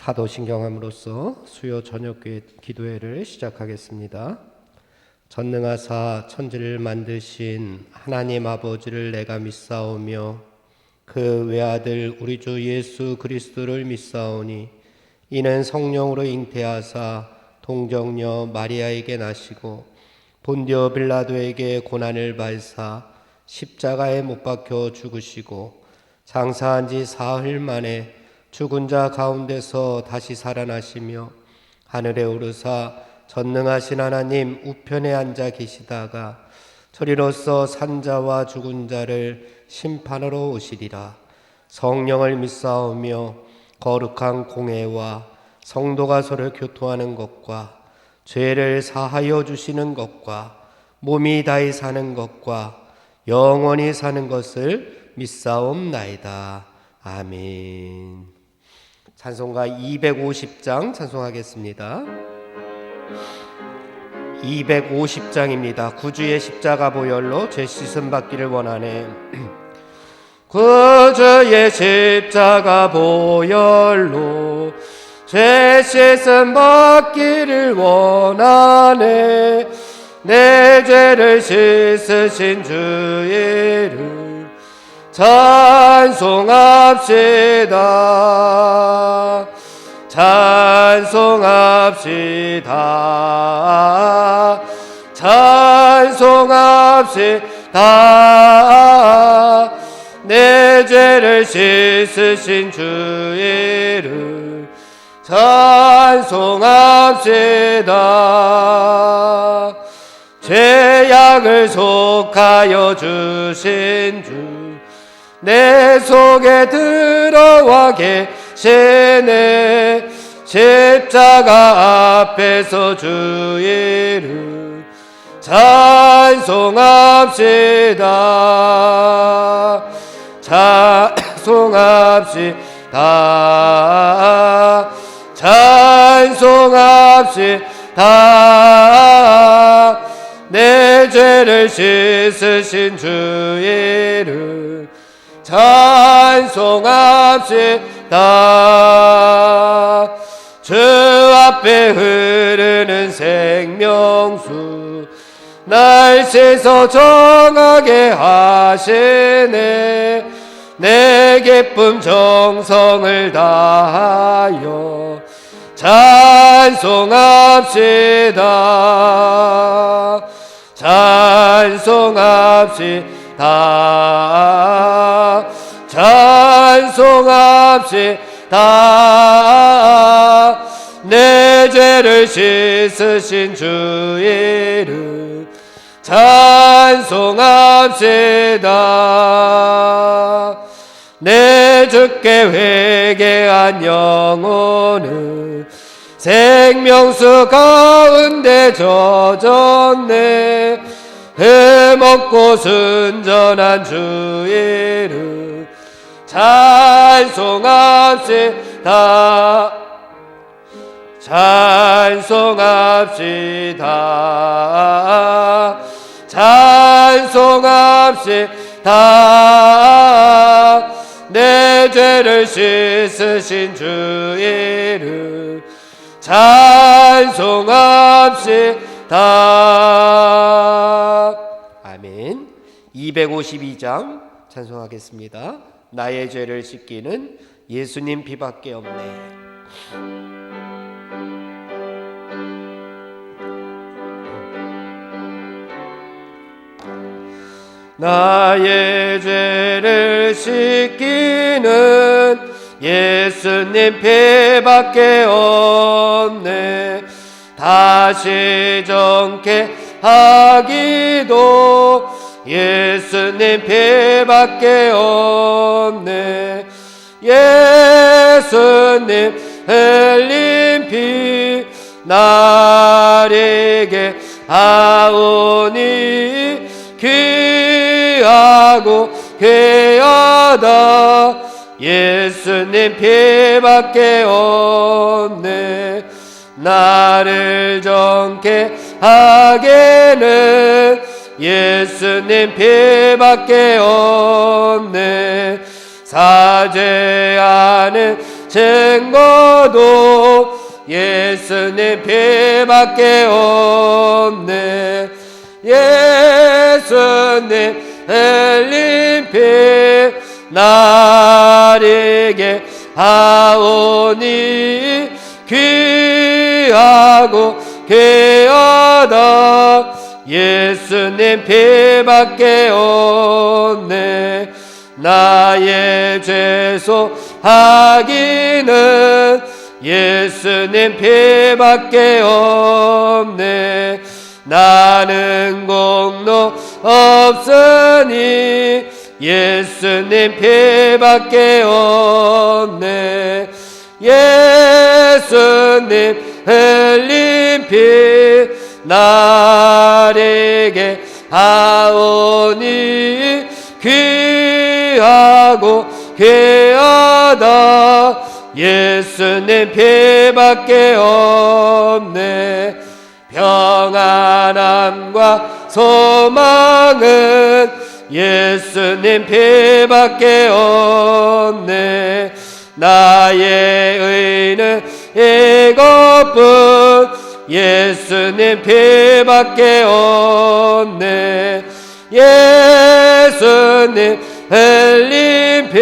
사도신경함으로써 수요 저녁 기도회를 시작하겠습니다. 전능하사 천지를 만드신 하나님 아버지를 내가 믿사오며 그 외아들 우리 주 예수 그리스도를 믿사오니 이는 성령으로 잉태하사 동정녀 마리아에게 나시고 본디오 빌라도에게 고난을 받사 십자가에 못 박혀 죽으시고 장사한 지 사흘 만에 죽은 자 가운데서 다시 살아나시며 하늘에 오르사 전능하신 하나님 우편에 앉아 계시다가 저리로서 산자와 죽은 자를 심판하러 오시리라. 성령을 믿사오며 거룩한 공회와 성도가 서로 교통하는 것과 죄를 사하여 주시는 것과 몸이 다히 사는 것과 영원히 사는 것을 믿사옵나이다. 아멘. 찬송가 250장 찬송하겠습니다. 250장입니다. 구주의 십자가 보혈로 죄 씻음 받기를 원하네. 구주의 십자가 보혈로 죄 씻음 받기를 원하네. 내 죄를 씻으신 주 이름 찬송합시다. 찬송합시다. 찬송합시다. 내 죄를 씻으신 주 이름 찬송합시다. 죄악을 속하여 주신 주 내 속에 들어와 계시네. 십자가 앞에서 주 이름 찬송합시다. 찬송합시다. 찬송합시다. 내 죄를 씻으신 주 이름 찬송합시다. 주 앞에 흐르는 생명수 날 씻어 정하게 하시네. 내 기쁨 정성을 다하여 찬송합시다. 찬송합시다. 찬송합시다. 내 죄를 씻으신 주 이름 찬송합시다. 내 주께 회개한 영혼은 생명수 가운데 젖었네. 흠없고 순전한 주 이름 찬송합시다. 찬송합시다. 찬송합시다. 내 죄를 씻으신 주 이름 찬송합시다. 아멘. 252장 찬송하겠습니다. 나의 죄를 씻기는 예수님 피밖에 없네. 나의 죄를 씻기는 예수님 피밖에 없네. 다시 정케 하기도 예수님 피밖에 없네. 예수님 흘린 피 나에게 하오니 귀하고 귀하다. 예수님 피밖에 없네. 나를 정케 하게는 예수님 피밖에 없네. 사죄하는 증거도 예수님 피밖에 없네. 예수님 흘린 피 나에게 하오니 귀하고 귀하다. 예수님 피밖에 없네. 나의 죄소 하기는 예수님 피밖에 없네. 나는 공로 없으니 예수님 피밖에 없네. 예수님 흘린 피 나에게 하오니 귀하고 귀하다. 예수님 피밖에 없네. 평안함과 소망은 예수님 피밖에 없네. 나의 의는 이것뿐 예수님 피밖에 없네. 예수님 흘린 피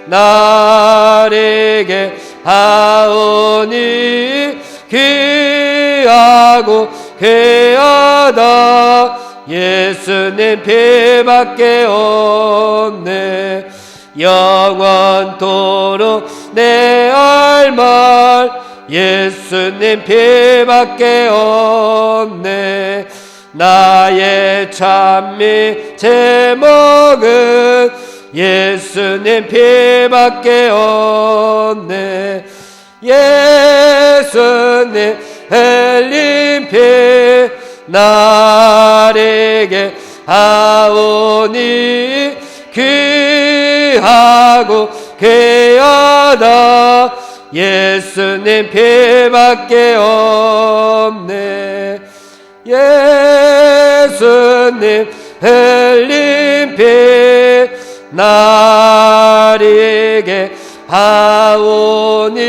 나에게 하오니 귀하고 귀하다. 예수님 피밖에 없네. 영원토록 내 알말 예수님 피밖에 없네. 나의 찬미 제목은 예수님 피밖에 없네. 예수님 흘린 피 나에게 하오니 귀하고 귀하다. 예수님 피밖에 없네. 예수님 흘린 피 나에게 하오니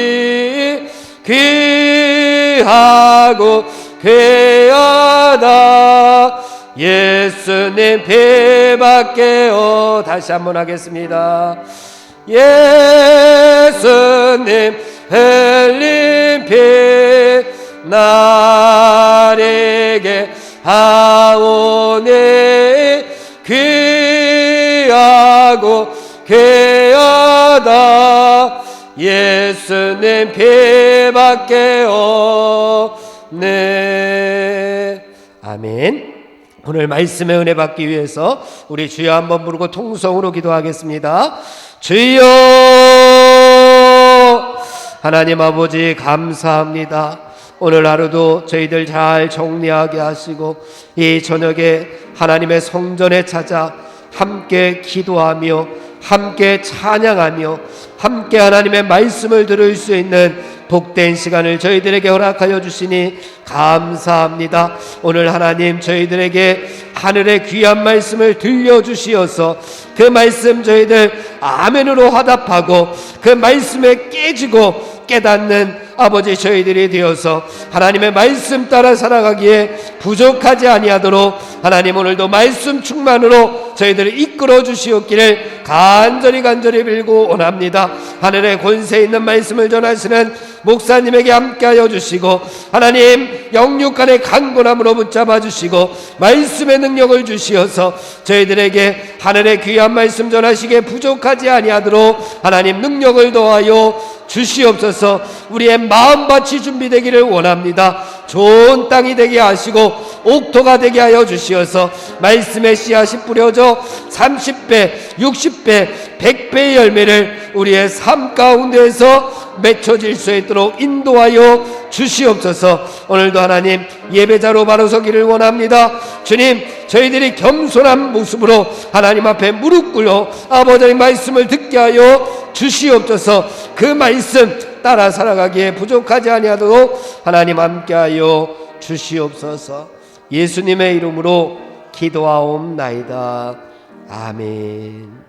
귀하고 귀하다. 예수님 피밖에 다시 한번 하겠습니다. 예수님 흘린 피 나에게 하오니 귀하고 귀하다. 예수님 피밖에 없네. 아멘. 오늘 말씀의 은혜 받기 위해서 우리 주여 한번 부르고 통성으로 기도하겠습니다. 주여, 하나님 아버지 감사합니다. 오늘 하루도 저희들 잘 정리하게 하시고 이 저녁에 하나님의 성전에 찾아 함께 기도하며 함께 찬양하며 함께 하나님의 말씀을 들을 수 있는 복된 시간을 저희들에게 허락하여 주시니 감사합니다. 오늘 하나님 저희들에게 하늘의 귀한 말씀을 들려주시어서 그 말씀 저희들 아멘으로 화답하고 그 말씀에 깨지고 깨닫는 아버지 저희들이 되어서 하나님의 말씀 따라 살아가기에 부족하지 아니하도록 하나님 오늘도 말씀 충만으로 저희들을 이끌어 주시옵기를 간절히 빌고 원합니다. 하늘의 권세 있는 말씀을 전하시는 목사님에게 함께하여 주시고 하나님 영육간의 강건함으로 붙잡아 주시고 말씀의 능력을 주시어서 저희들에게 하늘의 귀한 말씀 전하시기에 부족하지 아니하도록 하나님 능력을 더하여 주시옵소서. 우리의 마음밭이 준비되기를 원합니다. 좋은 땅이 되게 하시고 옥토가 되게 하여 주시어서 말씀의 씨앗이 뿌려져 30배, 60배, 100배의 열매를 우리의 삶 가운데에서 맺혀질 수 있도록 인도하여 주시옵소서. 오늘도 하나님 예배자로 바로 서기를 원합니다. 주님, 저희들이 겸손한 모습으로 하나님 앞에 무릎 꿇어 아버지의 말씀을 듣게 하여 주시옵소서. 그 말씀 따라 살아가기에 부족하지 아니하도록 하나님 함께하여 주시옵소서. 예수님의 이름으로 기도하옵나이다. 아멘.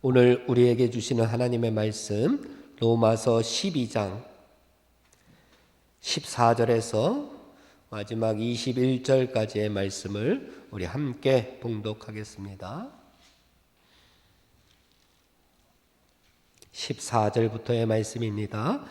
오늘 우리에게 주시는 하나님의 말씀 로마서 12장 14절에서 마지막 21절까지의 말씀을 우리 함께 봉독하겠습니다. 14절부터의 말씀입니다.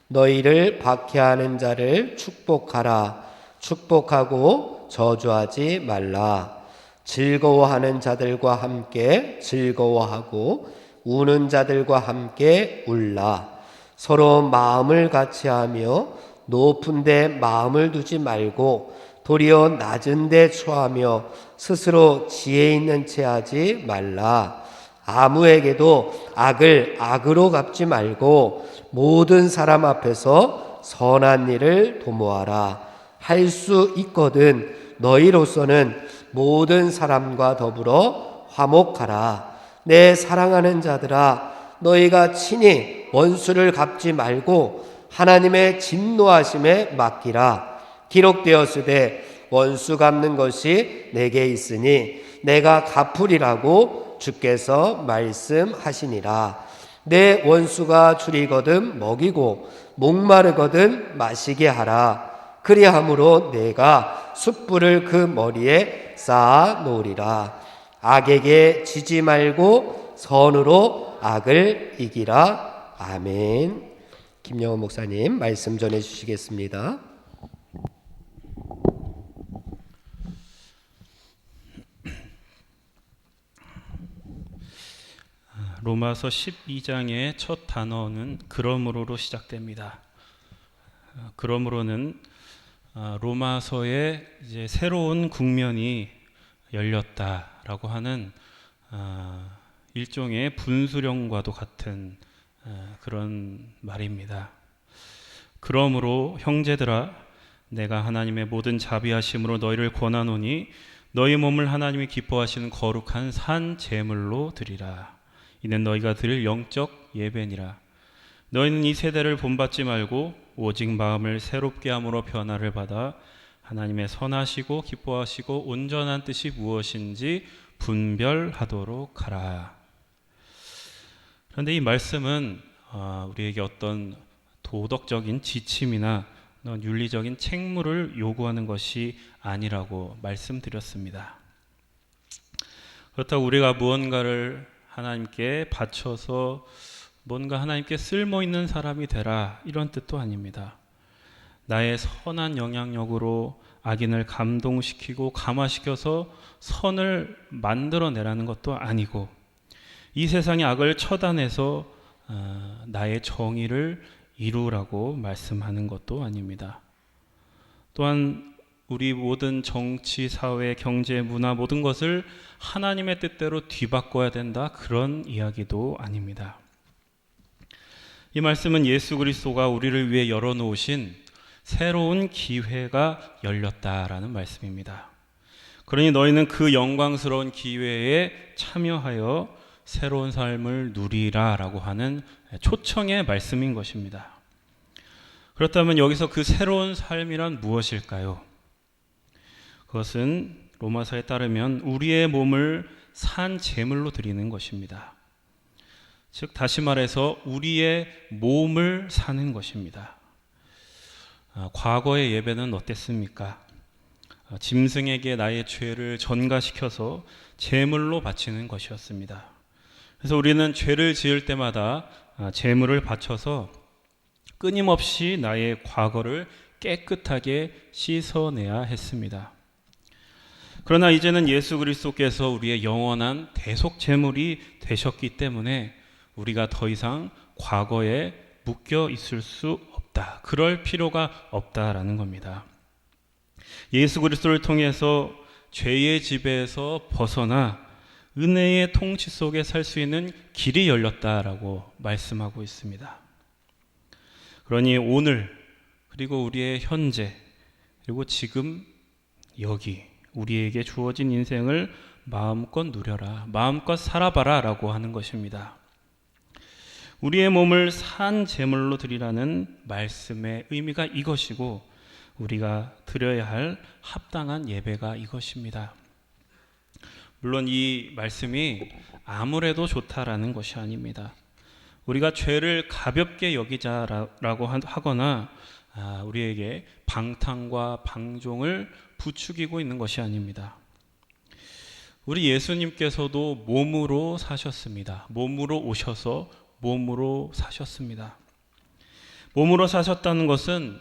너희를 박해하는 자를 축복하라. 축복하고 저주하지 말라. 즐거워하는 자들과 함께 즐거워하고 우는 자들과 함께 울라. 서로 마음을 같이하며 높은 데 마음을 두지 말고 도리어 낮은 데 처하며 스스로 지혜 있는 채 하지 말라. 아무에게도 악을 악으로 갚지 말고 모든 사람 앞에서 선한 일을 도모하라. 할 수 있거든 너희로서는 모든 사람과 더불어 화목하라. 내 사랑하는 자들아, 너희가 친히 원수를 갚지 말고 하나님의 진노하심에 맡기라. 기록되었으되 원수 갚는 것이 내게 있으니 내가 갚으리라고 주께서 말씀하시니라. 내 원수가 줄이거든 먹이고 목마르거든 마시게 하라. 그리함으로 내가 숯불을 그 머리에 쌓아 놓으리라. 악에게 지지 말고 선으로 악을 이기라. 아멘. 김영호 목사님 말씀 전해 주시겠습니다. 로마서 12장의 첫 단어는 그러므로로 시작됩니다. 그러므로는 로마서의 이제 새로운 국면이 열렸다라고 하는 일종의 분수령과도 같은 그런 말입니다. 그러므로 형제들아, 내가 하나님의 모든 자비하심으로 너희를 권하노니 너희 몸을 하나님이 기뻐하시는 거룩한 산 제물로 드리라. 이는 너희가 드릴 영적 예배니라. 너희는 이 세대를 본받지 말고 오직 마음을 새롭게 함으로 변화를 받아 하나님의 선하시고 기뻐하시고 온전한 뜻이 무엇인지 분별하도록 하라. 그런데 이 말씀은 우리에게 어떤 도덕적인 지침이나 윤리적인 책무를 요구하는 것이 아니라고 말씀드렸습니다. 그렇다고 우리가 무언가를 하나님께 바쳐서 뭔가 하나님께 쓸모있는 사람이 되라, 이런 뜻도 아닙니다. 나의 선한 영향력으로 악인을 감동시키고 감화시켜서 선을 만들어내라는 것도 아니고, 이 세상의 악을 처단해서 나의 정의를 이루라고 말씀하는 것도 아닙니다. 또한 우리 모든 정치, 사회, 경제, 문화 모든 것을 하나님의 뜻대로 뒤바꿔야 된다, 그런 이야기도 아닙니다. 이 말씀은 예수 그리스도가 우리를 위해 열어놓으신 새로운 기회가 열렸다라는 말씀입니다. 그러니 너희는 그 영광스러운 기회에 참여하여 새로운 삶을 누리라라고 하는 초청의 말씀인 것입니다. 그렇다면 여기서 그 새로운 삶이란 무엇일까요? 그것은 로마서에 따르면 우리의 몸을 산 제물로 드리는 것입니다. 즉 다시 말해서 우리의 몸을 사는 것입니다. 과거의 예배는 어땠습니까? 짐승에게 나의 죄를 전가시켜서 제물로 바치는 것이었습니다. 그래서 우리는 죄를 지을 때마다 제물을 바쳐서 끊임없이 나의 과거를 깨끗하게 씻어내야 했습니다. 그러나 이제는 예수 그리스도께서 우리의 영원한 대속 제물이 되셨기 때문에 우리가 더 이상 과거에 묶여 있을 수 없다. 그럴 필요가 없다라는 겁니다. 예수 그리스도를 통해서 죄의 지배에서 벗어나 은혜의 통치 속에 살 수 있는 길이 열렸다라고 말씀하고 있습니다. 그러니 오늘, 그리고 우리의 현재, 그리고 지금 여기 우리에게 주어진 인생을 마음껏 누려라, 마음껏 살아봐라 라고 하는 것입니다. 우리의 몸을 산 제물로 드리라는 말씀의 의미가 이것이고, 우리가 드려야 할 합당한 예배가 이것입니다. 물론 이 말씀이 아무래도 좋다라는 것이 아닙니다. 우리가 죄를 가볍게 여기자라고 하거나 우리에게 방탕과 방종을 부추기고 있는 것이 아닙니다. 우리 예수님께서도 몸으로 사셨습니다. 몸으로 오셔서 몸으로 사셨습니다. 몸으로 사셨다는 것은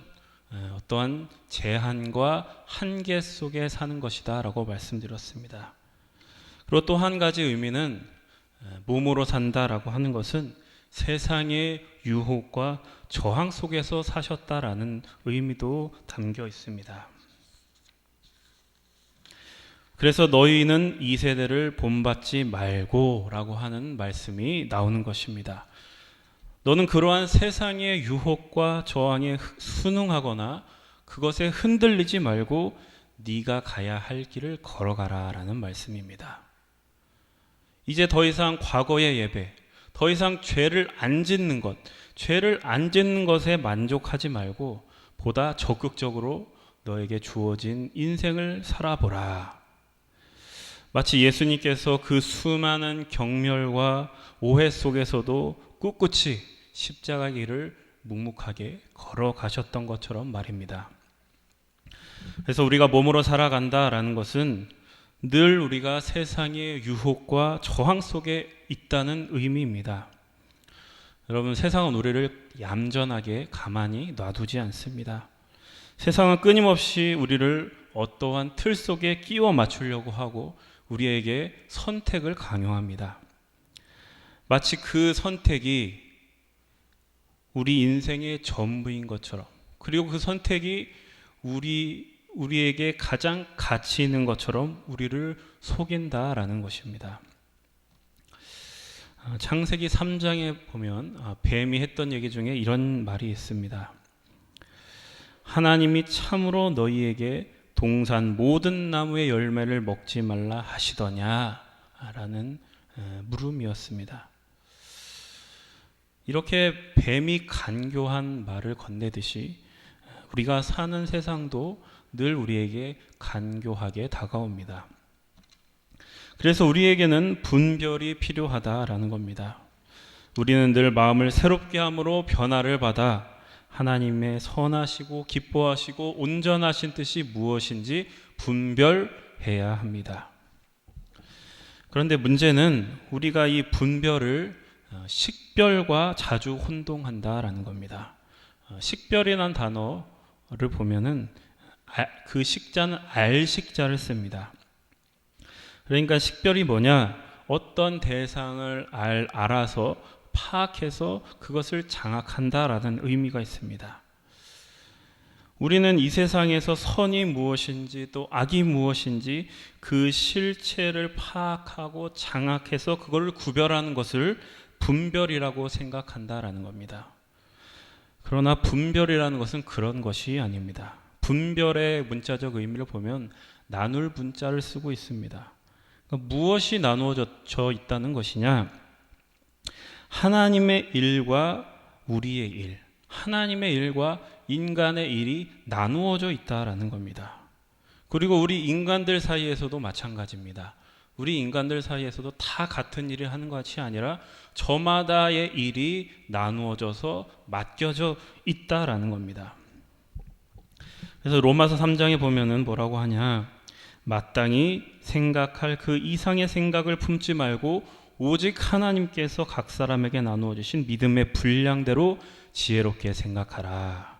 어떠한 제한과 한계 속에 사는 것이다 라고 말씀드렸습니다. 그리고 또 한 가지 의미는 몸으로 산다라고 하는 것은 세상의 유혹과 저항 속에서 사셨다라는 의미도 담겨 있습니다. 그래서 너희는 이 세대를 본받지 말고 라고 하는 말씀이 나오는 것입니다. 너는 그러한 세상의 유혹과 저항에 순응하거나 그것에 흔들리지 말고 네가 가야 할 길을 걸어가라 라는 말씀입니다. 이제 더 이상 과거의 예배, 더 이상 죄를 안 짓는 것, 죄를 안 짓는 것에 만족하지 말고 보다 적극적으로 너에게 주어진 인생을 살아보라. 마치 예수님께서 그 수많은 경멸과 오해 속에서도 꿋꿋이 십자가 길을 묵묵하게 걸어가셨던 것처럼 말입니다. 그래서 우리가 몸으로 살아간다라는 것은 늘 우리가 세상의 유혹과 저항 속에 있다는 의미입니다. 여러분, 세상은 우리를 얌전하게 가만히 놔두지 않습니다. 세상은 끊임없이 우리를 어떠한 틀 속에 끼워 맞추려고 하고 우리에게 선택을 강요합니다. 마치 그 선택이 우리 인생의 전부인 것처럼, 그리고 그 선택이 우리에게 가장 가치 있는 것처럼 우리를 속인다라는 것입니다. 창세기 3장에 보면 뱀이 했던 얘기 중에 이런 말이 있습니다. 하나님이 참으로 너희에게 동산 모든 나무의 열매를 먹지 말라 하시더냐 라는 물음이었습니다. 이렇게 뱀이 간교한 말을 건네듯이 우리가 사는 세상도 늘 우리에게 간교하게 다가옵니다. 그래서 우리에게는 분별이 필요하다라는 겁니다. 우리는 늘 마음을 새롭게 함으로 변화를 받아 하나님의 선하시고 기뻐하시고 온전하신 뜻이 무엇인지 분별해야 합니다. 그런데 문제는 우리가 이 분별을 식별과 자주 혼동한다라는 겁니다. 식별이라는 단어를 보면은 그 식자는 알식자를 씁니다. 그러니까 식별이 뭐냐? 어떤 대상을 알아서 파악해서 그것을 장악한다라는 의미가 있습니다. 우리는 이 세상에서 선이 무엇인지 또 악이 무엇인지 그 실체를 파악하고 장악해서 그걸 구별하는 것을 분별이라고 생각한다라는 겁니다. 그러나 분별이라는 것은 그런 것이 아닙니다. 분별의 문자적 의미를 보면 나눌 분자를 쓰고 있습니다. 그러니까 무엇이 나누어져 있다는 것이냐? 하나님의 일과 우리의 일, 하나님의 일과 인간의 일이 나누어져 있다라는 겁니다. 그리고 우리 인간들 사이에서도 마찬가지입니다. 우리 인간들 사이에서도 다 같은 일을 하는 것이 아니라 저마다의 일이 나누어져서 맡겨져 있다라는 겁니다. 그래서 로마서 3장에 보면은 뭐라고 하냐? 마땅히 생각할 그 이상의 생각을 품지 말고 오직 하나님께서 각 사람에게 나누어 주신 믿음의 분량대로 지혜롭게 생각하라.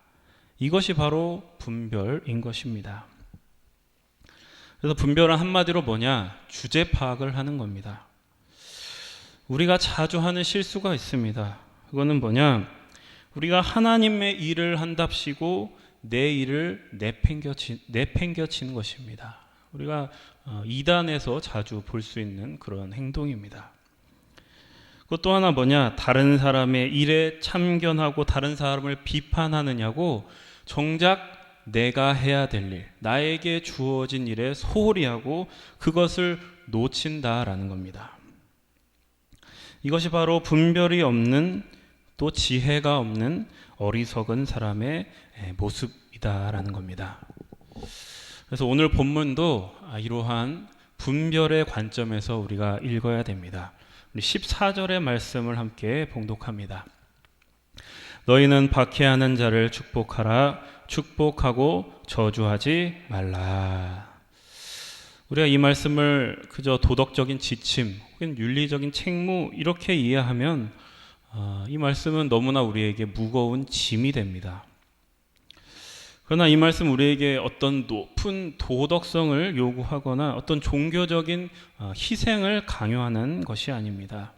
이것이 바로 분별인 것입니다. 그래서 분별은 한마디로 뭐냐? 주제 파악을 하는 겁니다. 우리가 자주 하는 실수가 있습니다. 그거는 뭐냐? 우리가 하나님의 일을 한답시고 내 일을 내팽겨치는 것입니다. 우리가 이단에서 자주 볼 수 있는 그런 행동입니다. 그것도 하나 뭐냐? 다른 사람의 일에 참견하고 다른 사람을 비판하느냐고 정작 내가 해야 될 일, 나에게 주어진 일에 소홀히 하고 그것을 놓친다라는 겁니다. 이것이 바로 분별이 없는 또 지혜가 없는 어리석은 사람의 모습이다라는 겁니다. 그래서 오늘 본문도 이러한 분별의 관점에서 우리가 읽어야 됩니다. 우리 14절의 말씀을 함께 봉독합니다. 너희는 박해하는 자를 축복하라. 축복하고 저주하지 말라. 우리가 이 말씀을 그저 도덕적인 지침 혹은 윤리적인 책무 이렇게 이해하면 이 말씀은 너무나 우리에게 무거운 짐이 됩니다. 그러나 이 말씀 우리에게 어떤 높은 도덕성을 요구하거나 어떤 종교적인 희생을 강요하는 것이 아닙니다.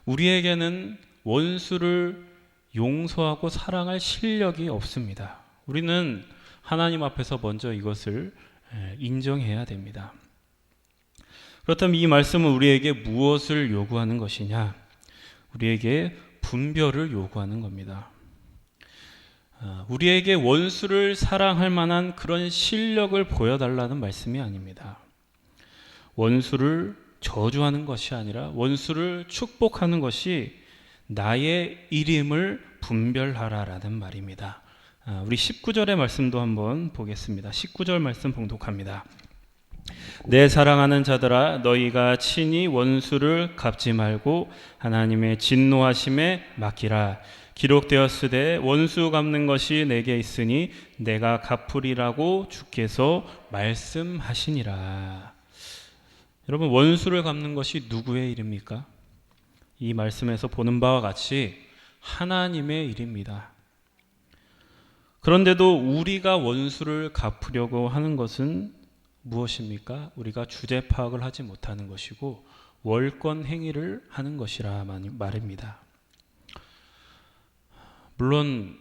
우리에게는 원수를 용서하고 사랑할 실력이 없습니다. 우리는 하나님 앞에서 먼저 이것을 인정해야 됩니다. 그렇다면 이 말씀은 우리에게 무엇을 요구하는 것이냐? 우리에게 분별을 요구하는 겁니다. 우리에게 원수를 사랑할 만한 그런 실력을 보여달라는 말씀이 아닙니다. 원수를 저주하는 것이 아니라 원수를 축복하는 것이 나의 일임을 분별하라라는 말입니다. 우리 19절의 말씀도 한번 보겠습니다. 19절 말씀 봉독합니다. 내 사랑하는 자들아 너희가 친히 원수를 갚지 말고 하나님의 진노하심에 맡기라. 기록되었으되 원수 갚는 것이 내게 있으니 내가 갚으리라고 주께서 말씀하시니라. 여러분, 원수를 갚는 것이 누구의 일입니까? 이 말씀에서 보는 바와 같이 하나님의 일입니다. 그런데도 우리가 원수를 갚으려고 하는 것은 무엇입니까? 우리가 주제 파악을 하지 못하는 것이고 월권 행위를 하는 것이라 말입니다. 물론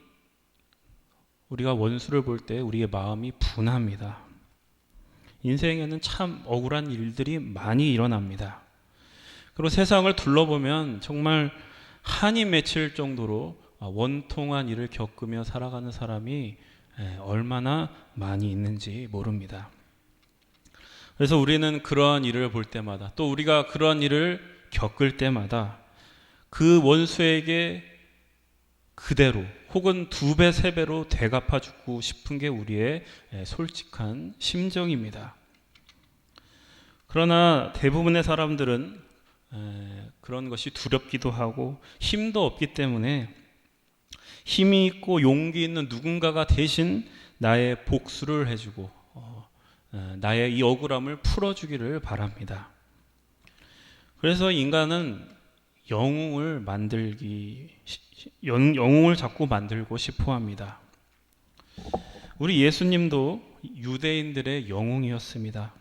우리가 원수를 볼 때 우리의 마음이 분합니다. 인생에는 참 억울한 일들이 많이 일어납니다. 그리고 세상을 둘러보면 정말 한이 맺힐 정도로 원통한 일을 겪으며 살아가는 사람이 얼마나 많이 있는지 모릅니다. 그래서 우리는 그러한 일을 볼 때마다 또 우리가 그러한 일을 겪을 때마다 그 원수에게 그대로 혹은 2배, 3배로 되갚아 주고 싶은 게 우리의 솔직한 심정입니다. 그러나 대부분의 사람들은 그런 것이 두렵기도 하고 힘도 없기 때문에 힘이 있고 용기 있는 누군가가 대신 나의 복수를 해주고 나의 이 억울함을 풀어주기를 바랍니다. 그래서 인간은 영웅을 자꾸 만들고 싶어 합니다. 우리 예수님도 유대인들의 영웅이었습니다.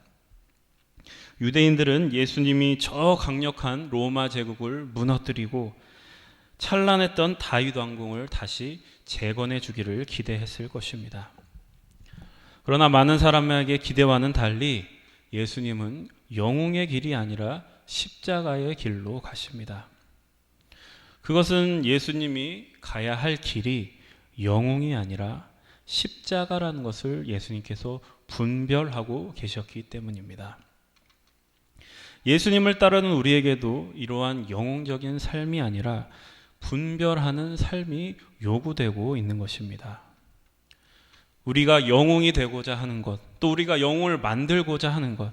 유대인들은 예수님이 저 강력한 로마 제국을 무너뜨리고 찬란했던 다윗 왕궁을 다시 재건해 주기를 기대했을 것입니다. 그러나 많은 사람에게 기대와는 달리 예수님은 영웅의 길이 아니라 십자가의 길로 가십니다. 그것은 예수님이 가야 할 길이 영웅이 아니라 십자가라는 것을 예수님께서 분별하고 계셨기 때문입니다. 예수님을 따르는 우리에게도 이러한 영웅적인 삶이 아니라 분별하는 삶이 요구되고 있는 것입니다. 우리가 영웅이 되고자 하는 것, 또 우리가 영웅을 만들고자 하는 것,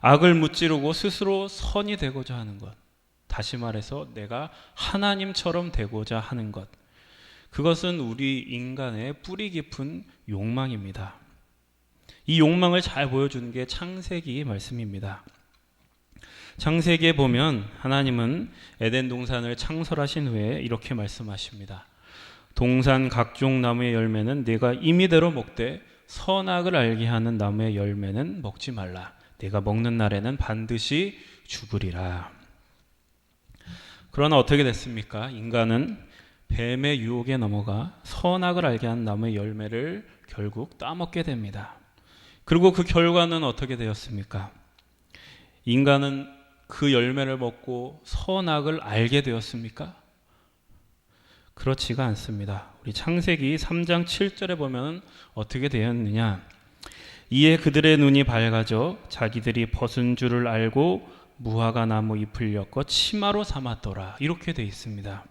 악을 무찌르고 스스로 선이 되고자 하는 것, 다시 말해서 내가 하나님처럼 되고자 하는 것, 그것은 우리 인간의 뿌리 깊은 욕망입니다. 이 욕망을 잘 보여주는 게 창세기 말씀입니다. 창세기에 보면 하나님은 에덴 동산을 창설하신 후에 이렇게 말씀하십니다. 동산 각종 나무의 열매는 네가 임의대로 먹되 선악을 알게 하는 나무의 열매는 먹지 말라. 네가 먹는 날에는 반드시 죽으리라. 그러나 어떻게 됐습니까? 인간은 뱀의 유혹에 넘어가 선악을 알게 하는 나무의 열매를 결국 따먹게 됩니다. 그리고 그 결과는 어떻게 되었습니까? 인간은 그 열매를 먹고 선악을 알게 되었습니까? 그렇지가 않습니다. 우리 창세기 3장 7절에 보면 어떻게 되었느냐? 이에 그들의 눈이 밝아져 자기들이 벗은 줄을 알고 무화과 나무 잎을 엮어 치마로 삼았더라. 이렇게 되어 있습니다.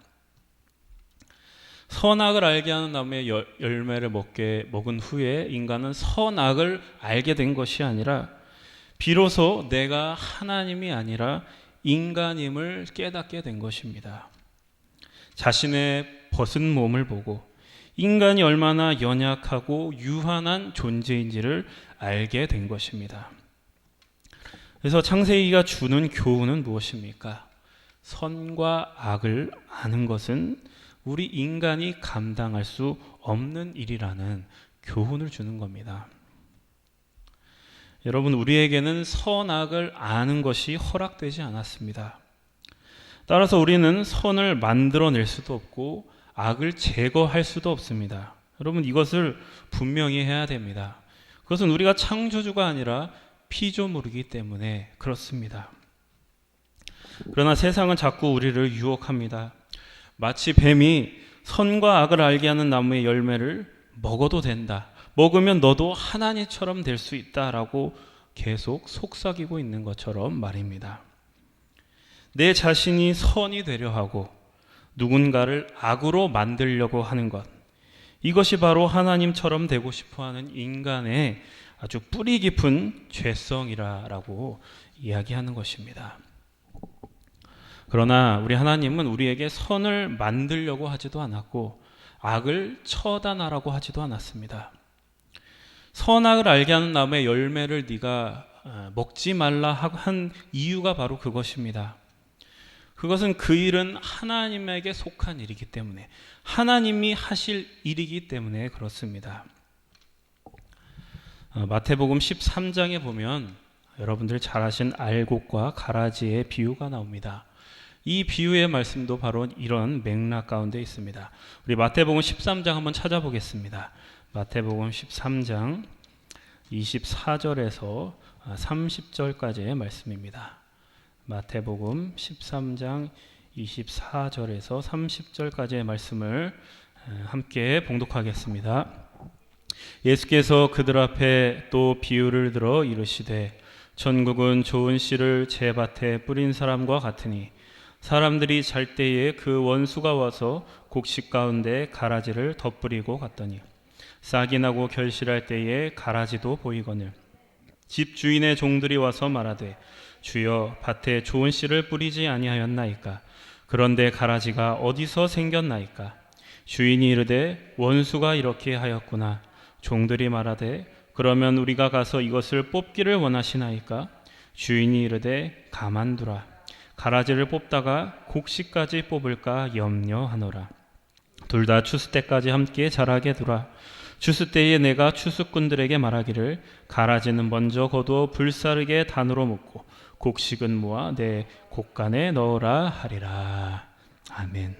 선악을 알게 하는 나무의 열매를 먹은 후에 인간은 선악을 알게 된 것이 아니라 비로소 내가 하나님이 아니라 인간임을 깨닫게 된 것입니다. 자신의 벗은 몸을 보고 인간이 얼마나 연약하고 유한한 존재인지를 알게 된 것입니다. 그래서 창세기가 주는 교훈은 무엇입니까? 선과 악을 아는 것은 우리 인간이 감당할 수 없는 일이라는 교훈을 주는 겁니다. 여러분, 우리에게는 선악을 아는 것이 허락되지 않았습니다. 따라서 우리는 선을 만들어낼 수도 없고 악을 제거할 수도 없습니다. 여러분, 이것을 분명히 해야 됩니다. 그것은 우리가 창조주가 아니라 피조물이기 때문에 그렇습니다. 그러나 세상은 자꾸 우리를 유혹합니다. 마치 뱀이 선과 악을 알게 하는 나무의 열매를 먹어도 된다, 먹으면 너도 하나님처럼 될 수 있다라고 계속 속삭이고 있는 것처럼 말입니다. 내 자신이 선이 되려 하고 누군가를 악으로 만들려고 하는 것, 이것이 바로 하나님처럼 되고 싶어하는 인간의 아주 뿌리 깊은 죄성이라고 이야기하는 것입니다. 그러나 우리 하나님은 우리에게 선을 만들려고 하지도 않았고 악을 처단하라고 하지도 않았습니다. 선악을 알게 하는 나무의 열매를 네가 먹지 말라 한 이유가 바로 그것입니다. 그것은 그 일은 하나님에게 속한 일이기 때문에, 하나님이 하실 일이기 때문에 그렇습니다. 마태복음 13장에 보면 여러분들 잘 아신 알곡과 가라지의 비유가 나옵니다. 이 비유의 말씀도 바로 이런 맥락 가운데 있습니다. 우리 마태복음 13장 한번 찾아보겠습니다. 마태복음 13장 24절에서 30절까지의 말씀입니다. 마태복음 13장 24절에서 30절까지의 말씀을 함께 봉독하겠습니다. 예수께서 그들 앞에 또 비유를 들어 이르시되 천국은 좋은 씨를 제 밭에 뿌린 사람과 같으니 사람들이 잘 때에 그 원수가 와서 곡식 가운데 가라지를 덧뿌리고 갔더니 싹이 나고 결실할 때에 가라지도 보이거늘 집 주인의 종들이 와서 말하되 주여 밭에 좋은 씨를 뿌리지 아니하였나이까? 그런데 가라지가 어디서 생겼나이까? 주인이 이르되 원수가 이렇게 하였구나. 종들이 말하되 그러면 우리가 가서 이것을 뽑기를 원하시나이까? 주인이 이르되 가만두라. 가라지를 뽑다가 곡식까지 뽑을까 염려하노라. 둘 다 추수 때까지 함께 자라게 두라. 추수 때에 내가 추수꾼들에게 말하기를 가라지는 먼저 거두어 불사르게 단으로 묶고 곡식은 모아 내 곡간에 넣으라 하리라. 아멘.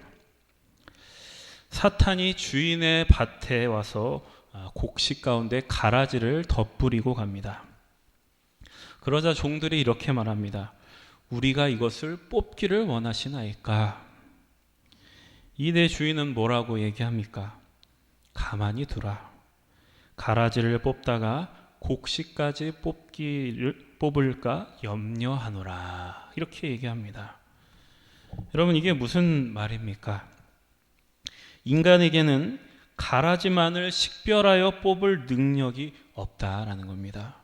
사탄이 주인의 밭에 와서 곡식 가운데 가라지를 덧뿌리고 갑니다. 그러자 종들이 이렇게 말합니다. 우리가 이것을 뽑기를 원하시나이까? 이 내 주인은 뭐라고 얘기합니까? 가만히 두라. 가라지를 뽑다가 곡식까지 뽑을까 염려하노라. 이렇게 얘기합니다. 여러분, 이게 무슨 말입니까? 인간에게는 가라지만을 식별하여 뽑을 능력이 없다라는 겁니다.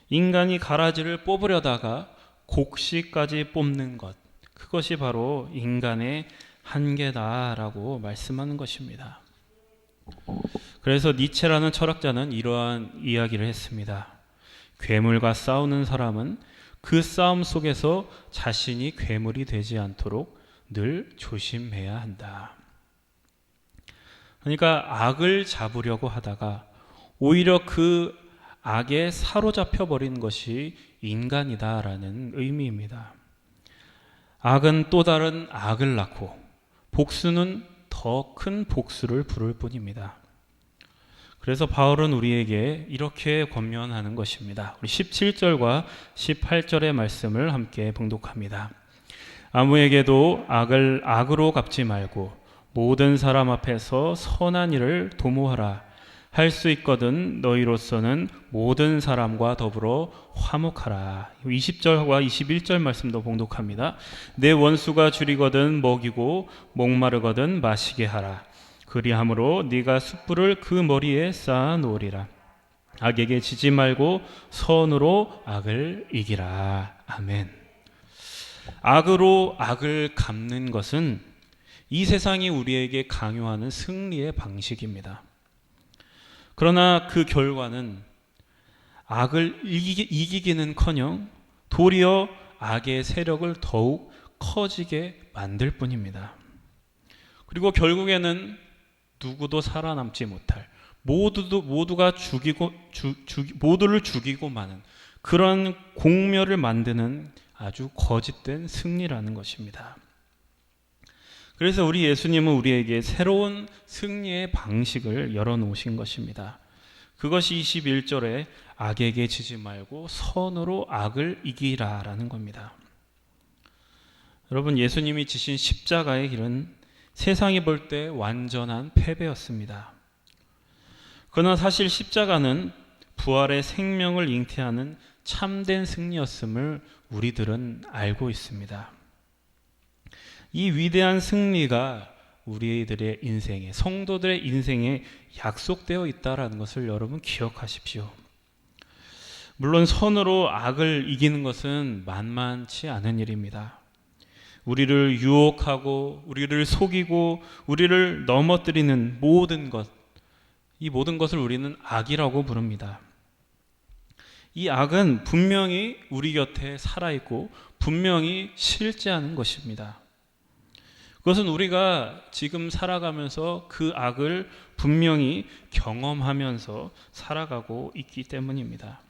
인간이 가라지를 뽑으려다가 곡식까지 뽑는 것, 그것이 바로 인간의 한계다라고 말씀하는 것입니다. 그래서 니체라는 철학자는 이러한 이야기를 했습니다. 괴물과 싸우는 사람은 그 싸움 속에서 자신이 괴물이 되지 않도록 늘 조심해야 한다. 그러니까 악을 잡으려고 하다가 오히려 그 악에 사로잡혀 버리는 것이 인간이다라는 의미입니다. 악은 또 다른 악을 낳고 복수는 더 큰 복수를 부를 뿐입니다. 그래서 바울은 우리에게 이렇게 권면하는 것입니다. 우리 17절과 18절의 말씀을 함께 봉독합니다. 아무에게도 악을 악으로 갚지 말고 모든 사람 앞에서 선한 일을 도모하라. 할 수 있거든 너희로서는 모든 사람과 더불어 화목하라. 20절과 21절 말씀도 봉독합니다. 내 원수가 줄이거든 먹이고 목마르거든 마시게 하라. 그리함으로 네가 숯불을 그 머리에 쌓아 놓으리라. 악에게 지지 말고 선으로 악을 이기라. 아멘. 악으로 악을 갚는 것은 이 세상이 우리에게 강요하는 승리의 방식입니다. 그러나 그 결과는 악을 이기기는커녕 도리어 악의 세력을 더욱 커지게 만들 뿐입니다. 그리고 결국에는 누구도 살아남지 못할, 모두가 모두를 죽이고 마는 그런 공멸을 만드는 아주 거짓된 승리라는 것입니다. 그래서 우리 예수님은 우리에게 새로운 승리의 방식을 열어놓으신 것입니다. 그것이 21절에 악에게 지지 말고 선으로 악을 이기라라는 겁니다. 여러분, 예수님이 지신 십자가의 길은 세상이 볼 때 완전한 패배였습니다. 그러나 사실 십자가는 부활의 생명을 잉태하는 참된 승리였음을 우리들은 알고 있습니다. 이 위대한 승리가 우리들의 인생에, 성도들의 인생에 약속되어 있다는 것을 여러분 기억하십시오. 물론 선으로 악을 이기는 것은 만만치 않은 일입니다. 우리를 유혹하고 우리를 속이고 우리를 넘어뜨리는 모든 것, 이 모든 것을 우리는 악이라고 부릅니다. 이 악은 분명히 우리 곁에 살아있고 분명히 실제하는 것입니다. 그것은 우리가 지금 살아가면서 그 악을 분명히 경험하면서 살아가고 있기 때문입니다.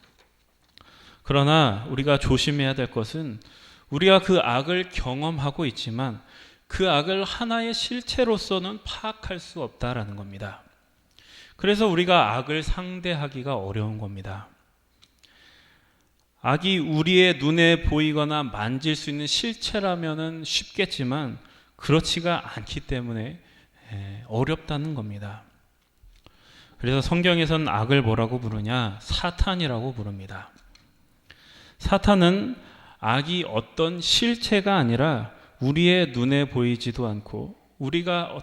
그러나 우리가 조심해야 될 것은 우리가 그 악을 경험하고 있지만 그 악을 하나의 실체로서는 파악할 수 없다라는 겁니다. 그래서 우리가 악을 상대하기가 어려운 겁니다. 악이 우리의 눈에 보이거나 만질 수 있는 실체라면은 쉽겠지만 그렇지가 않기 때문에 어렵다는 겁니다. 그래서 성경에서는 악을 뭐라고 부르냐? 사탄이라고 부릅니다. 사탄은 악이 어떤 실체가 아니라 우리의 눈에 보이지도 않고 우리가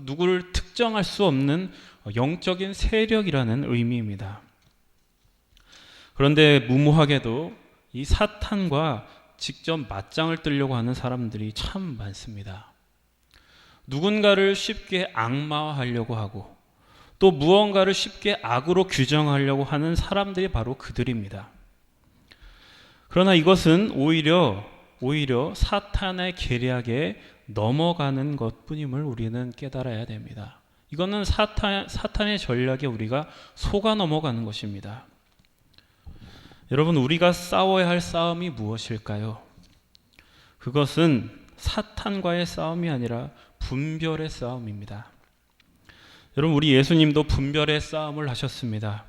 누구를 특정할 수 없는 영적인 세력이라는 의미입니다. 그런데 무모하게도 이 사탄과 직접 맞짱을 뜨려고 하는 사람들이 참 많습니다. 누군가를 쉽게 악마화하려고 하고 또 무언가를 쉽게 악으로 규정하려고 하는 사람들이 바로 그들입니다. 그러나 이것은 오히려 사탄의 계략에 넘어가는 것뿐임을 우리는 깨달아야 됩니다. 이거는 사탄의 전략에 우리가 속아 넘어가는 것입니다. 여러분, 우리가 싸워야 할 싸움이 무엇일까요? 그것은 사탄과의 싸움이 아니라 분별의 싸움입니다. 여러분, 우리 예수님도 분별의 싸움을 하셨습니다.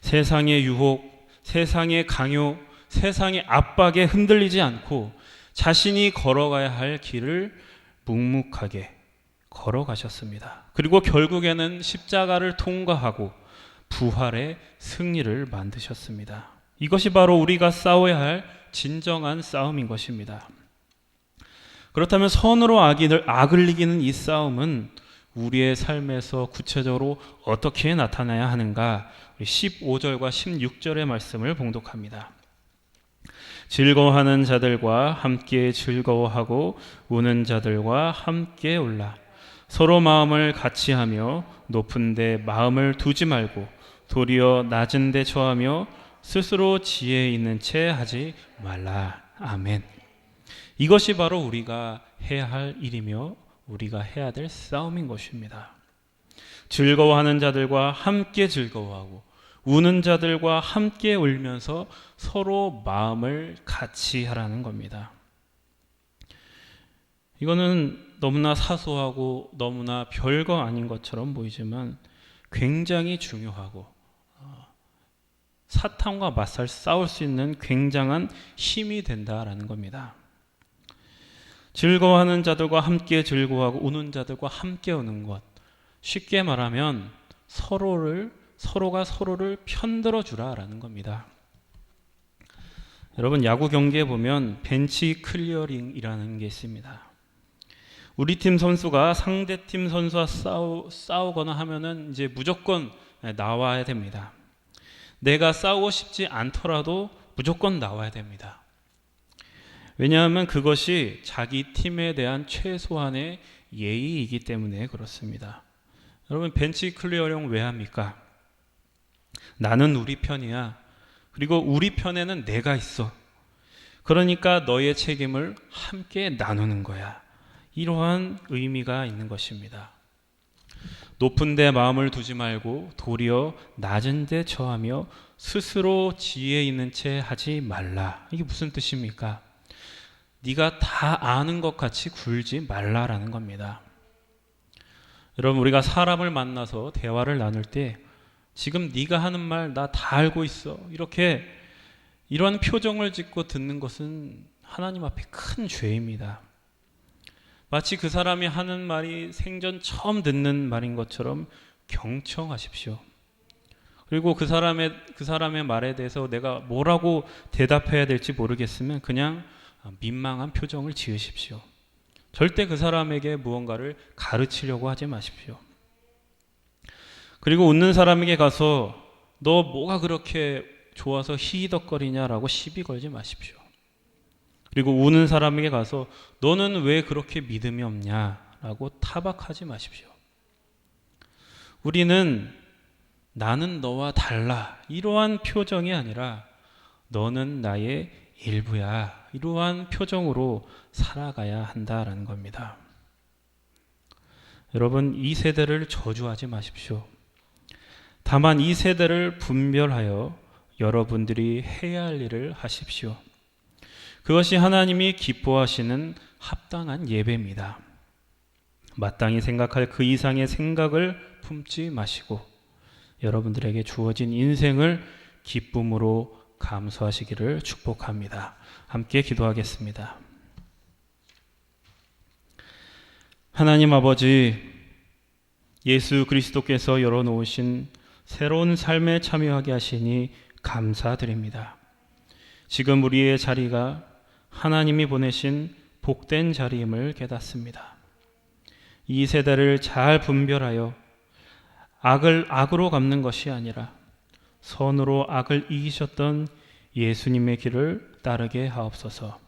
세상의 유혹, 세상의 강요, 세상의 압박에 흔들리지 않고 자신이 걸어가야 할 길을 묵묵하게 걸어가셨습니다. 그리고 결국에는 십자가를 통과하고 부활의 승리를 만드셨습니다. 이것이 바로 우리가 싸워야 할 진정한 싸움인 것입니다. 그렇다면 선으로 악을 이기는 이 싸움은 우리의 삶에서 구체적으로 어떻게 나타나야 하는가? 15절과 16절의 말씀을 봉독합니다. 즐거워하는 자들과 함께 즐거워하고 우는 자들과 함께 울라. 서로 마음을 같이 하며 높은 데 마음을 두지 말고 도리어 낮은 데 처하며 스스로 지혜 있는 채 하지 말라. 아멘. 이것이 바로 우리가 해야 할 일이며 우리가 해야 될 싸움인 것입니다. 즐거워하는 자들과 함께 즐거워하고 우는 자들과 함께 울면서 서로 마음을 같이 하라는 겁니다. 이거는 너무나 사소하고 너무나 별거 아닌 것처럼 보이지만 굉장히 중요하고 사탄과 맞설 싸울 수 있는 굉장한 힘이 된다라는 겁니다. 즐거워하는 자들과 함께 즐거워하고 우는 자들과 함께 우는 것. 쉽게 말하면 서로가 서로를 편들어 주라라는 겁니다. 여러분, 야구 경기에 보면 벤치 클리어링이라는 게 있습니다. 우리 팀 선수가 상대 팀 선수와 싸우거나 하면은 이제 무조건 나와야 됩니다. 내가 싸우고 싶지 않더라도 무조건 나와야 됩니다. 왜냐하면 그것이 자기 팀에 대한 최소한의 예의이기 때문에 그렇습니다. 여러분, 벤치 클리어링 왜 합니까? 나는 우리 편이야. 그리고 우리 편에는 내가 있어. 그러니까 너의 책임을 함께 나누는 거야. 이러한 의미가 있는 것입니다. 높은 데 마음을 두지 말고 도리어 낮은 데 처하며 스스로 지혜 있는 채 하지 말라. 이게 무슨 뜻입니까? 네가 다 아는 것 같이 굴지 말라라는 겁니다. 여러분, 우리가 사람을 만나서 대화를 나눌 때 지금 네가 하는 말 나 다 알고 있어. 이런 표정을 짓고 듣는 것은 하나님 앞에 큰 죄입니다. 마치 그 사람이 하는 말이 생전 처음 듣는 말인 것처럼 경청하십시오. 그리고 그 사람의 말에 대해서 내가 뭐라고 대답해야 될지 모르겠으면 그냥 민망한 표정을 지으십시오. 절대 그 사람에게 무언가를 가르치려고 하지 마십시오. 그리고 웃는 사람에게 가서 너 뭐가 그렇게 좋아서 히히덕거리냐라고 시비 걸지 마십시오. 그리고 우는 사람에게 가서 너는 왜 그렇게 믿음이 없냐라고 타박하지 마십시오. 우리는 나는 너와 달라 이러한 표정이 아니라 너는 나의 일부야 이러한 표정으로 살아가야 한다라는 겁니다. 여러분, 이 세대를 저주하지 마십시오. 다만 이 세대를 분별하여 여러분들이 해야 할 일을 하십시오. 그것이 하나님이 기뻐하시는 합당한 예배입니다. 마땅히 생각할 그 이상의 생각을 품지 마시고 여러분들에게 주어진 인생을 기쁨으로 감수하시기를 축복합니다. 함께 기도하겠습니다. 하나님 아버지, 예수 그리스도께서 열어놓으신 새로운 삶에 참여하게 하시니 감사드립니다. 지금 우리의 자리가 하나님이 보내신 복된 자리임을 깨닫습니다. 이 세대를 잘 분별하여 악을 악으로 갚는 것이 아니라 선으로 악을 이기셨던 예수님의 길을 따르게 하옵소서.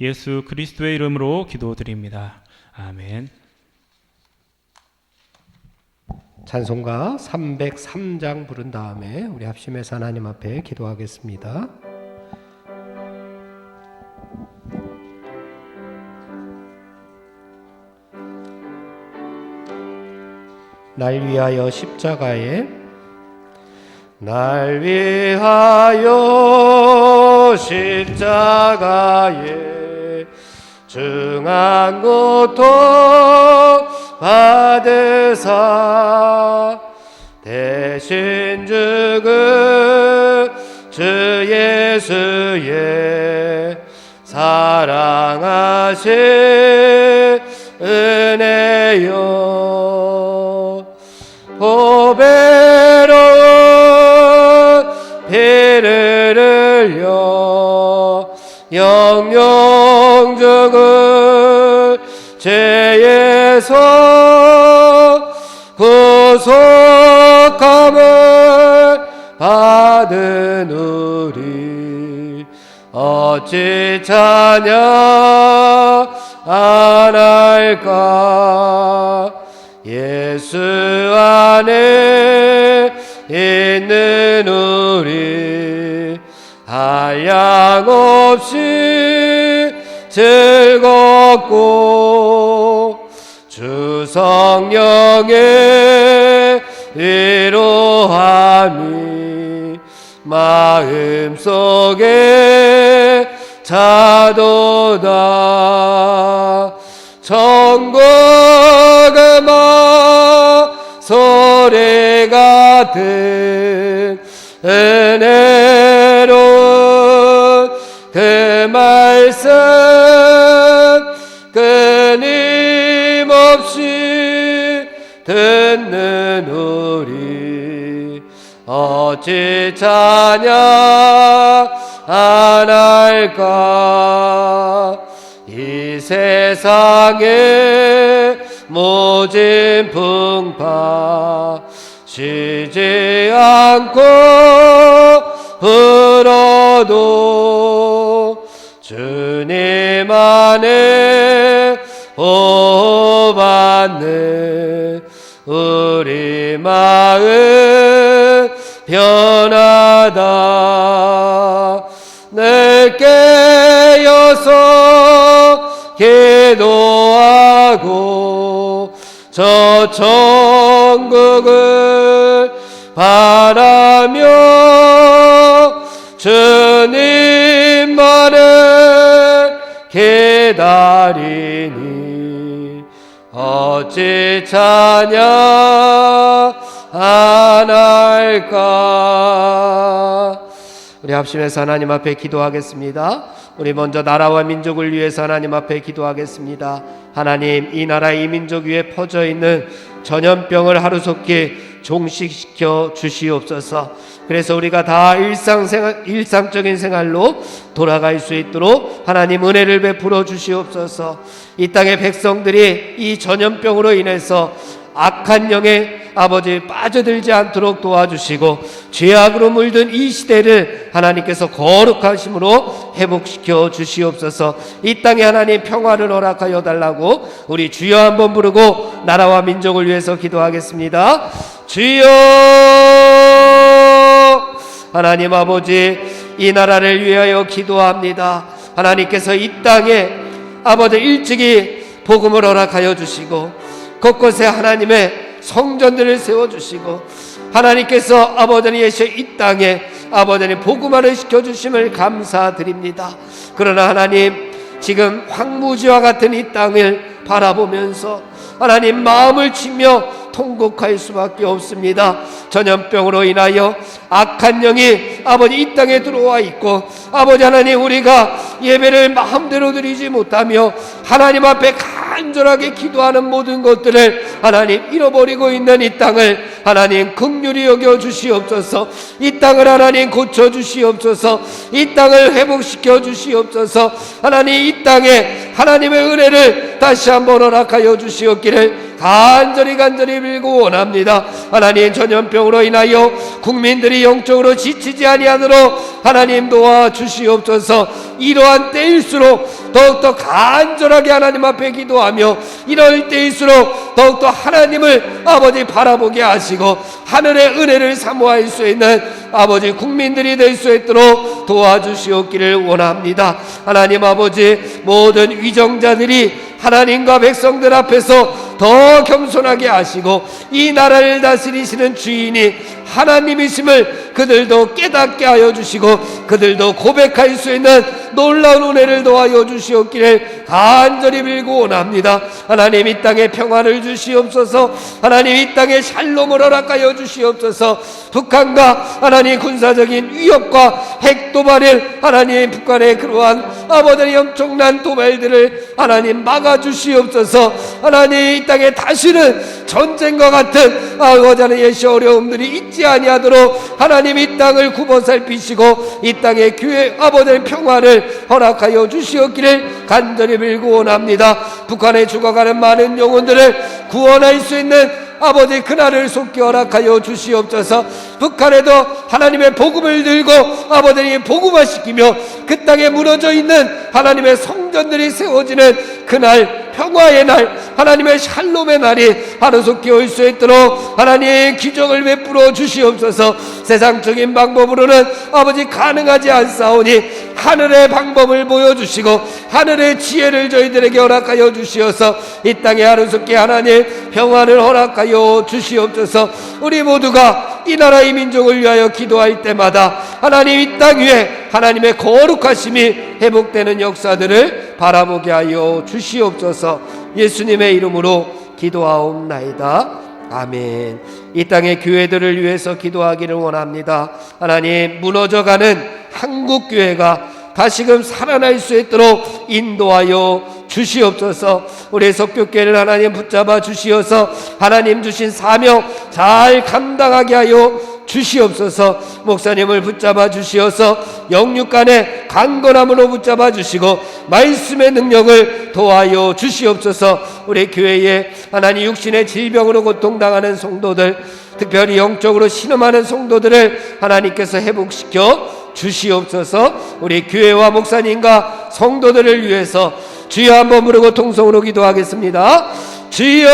예수 그리스도의 이름으로 기도드립니다. 아멘. 찬송가 303장 부른 다음에 우리 합심해서 하나님 앞에 기도하겠습니다. 날 위하여 십자가에 날 위하여 십자가에 중한 고통 받으사 대신 죽은 주 예수의 사랑하신 은혜요 보배로운 피를 흘려 영영 죽은 죄에서 구속함을 받은 우리 어찌 찬양 안 할까. 예수 안에 있는 우리 한량없이 즐겁고 주 성령의 위로함이 마음속에 차도다. 천국의 소리 같은 은혜로운 그 말씀 끊임없이 듣는 우리 어찌 찬양 안 할까. 이 세상에 모진 풍파 쉬지 않고 불어도 주님 안에 보호받는 우리 마음 변하다. 늘 깨어서 기도하고 저 천국을 바라며 주님만을 기다리니 어찌 찬양 안 할까. 우리 합심해서 하나님 앞에 기도하겠습니다. 우리 먼저 나라와 민족을 위해서 하나님 앞에 기도하겠습니다. 하나님, 이 나라 이 민족 위에 퍼져 있는 전염병을 하루속히 종식시켜 주시옵소서. 그래서 우리가 다 일상적인 생활로 돌아갈 수 있도록 하나님 은혜를 베풀어 주시옵소서. 이 땅의 백성들이 이 전염병으로 인해서 악한 영에 아버지 빠져들지 않도록 도와주시고 죄악으로 물든 이 시대를 하나님께서 거룩하심으로 회복시켜 주시옵소서. 이 땅에 하나님 평화를 허락하여 달라고 우리 주여 한번 부르고 나라와 민족을 위해서 기도하겠습니다. 주여. 하나님 아버지, 이 나라를 위하여 기도합니다. 하나님께서 이 땅에 아버지 일찍이 복음을 허락하여 주시고 곳곳에 하나님의 성전들을 세워주시고 하나님께서 아버지는 예수 이 땅에 아버지는 복음화를 시켜주심을 감사드립니다. 그러나 하나님, 지금 황무지와 같은 이 땅을 바라보면서 하나님 마음을 치며 통곡할 수밖에 없습니다. 전염병으로 인하여 악한 영이 아버지 이 땅에 들어와 있고 아버지 하나님, 우리가 예배를 마음대로 드리지 못하며 하나님 앞에 간절하게 기도하는 모든 것들을 하나님 잃어버리고 있는 이 땅을 하나님 긍휼히 여겨 주시옵소서. 이 땅을 하나님 고쳐 주시옵소서. 이 땅을 회복시켜 주시옵소서. 하나님, 이 땅에 하나님의 은혜를 다시 한번 허락하여 주시옵기를 간절히 빌고 원합니다. 하나님, 전염병으로 인하여 국민들이 영적으로 지치지 아니하도록 하나님 도와주시옵소서. 이러한 때일수록 더욱더 간절하게 하나님 앞에 기도하며 이럴 때일수록 더욱더 하나님을 아버지 바라보게 하시고 하늘의 은혜를 사모할 수 있는 아버지 국민들이 될 수 있도록 도와주시옵기를 원합니다. 하나님 아버지, 모든 위정자들이 하나님과 백성들 앞에서 더 겸손하게 하시고 이 나라를 다스리시는 주인이 하나님이심을 그들도 깨닫게 하여 주시고 그들도 고백할 수 있는 놀라운 은혜를 도와여 주시옵기를 간절히 빌고 원합니다. 하나님, 이 땅에 평화를 주시옵소서. 하나님, 이 땅에 샬롬을 허락하여 주시옵소서. 북한과 하나님 군사적인 위협과 핵도발을 하나님 북한의 그러한 아버지의 엄청난 도발들을 하나님 막아주시옵소서. 하나님, 이 땅에 다시는 전쟁과 같은 아버지의 예시 어려움들이 있지 아니하도록 하나님 이 땅을 굽어 살피시고 이 땅의 교회 아버지의 평화를 허락하여 주시옵기를 간절히 빌고 원합니다. 북한에 죽어가는 많은 영혼들을 구원할 수 있는 아버지 그날을 속히 허락하여 주시옵소서. 북한에도 하나님의 복음을 들고 아버지의 복음화시키며 그 땅에 무너져 있는 하나님의 성전들이 세워지는 그날, 평화의 날, 하나님의 샬롬의 날이 하루속히 올 수 있도록 하나님 기적을 베풀어 주시옵소서. 세상적인 방법으로는 아버지 가능하지 않사오니 하늘의 방법을 보여주시고 하늘의 지혜를 저희들에게 허락하여 주시어서 이 땅에 하루속히 하나님 평화를 허락하여 주시옵소서. 우리 모두가 이 나라 이 민족을 위하여 기도할 때마다 하나님 이 땅 위에 하나님의 거룩하심이 회복되는 역사들을 바라보게 하여 주시옵소서. 예수님의 이름으로 기도하옵나이다. 아멘. 이 땅의 교회들을 위해서 기도하기를 원합니다. 하나님, 무너져가는 한국 교회가 다시금 살아날 수 있도록 인도하여 주시옵소서. 우리 속교회를 하나님 붙잡아 주시어서 하나님 주신 사명 잘 감당하게 하여 주시옵소서. 목사님을 붙잡아 주시어서 영육간의 강건함으로 붙잡아 주시고 말씀의 능력을 도와여 주시옵소서. 우리 교회에 하나님 육신의 질병으로 고통당하는 성도들, 특별히 영적으로 신음하는 성도들을 하나님께서 회복시켜 주시옵소서. 우리 교회와 목사님과 성도들을 위해서 주여 한번 부르고 통성으로 기도하겠습니다. 주여,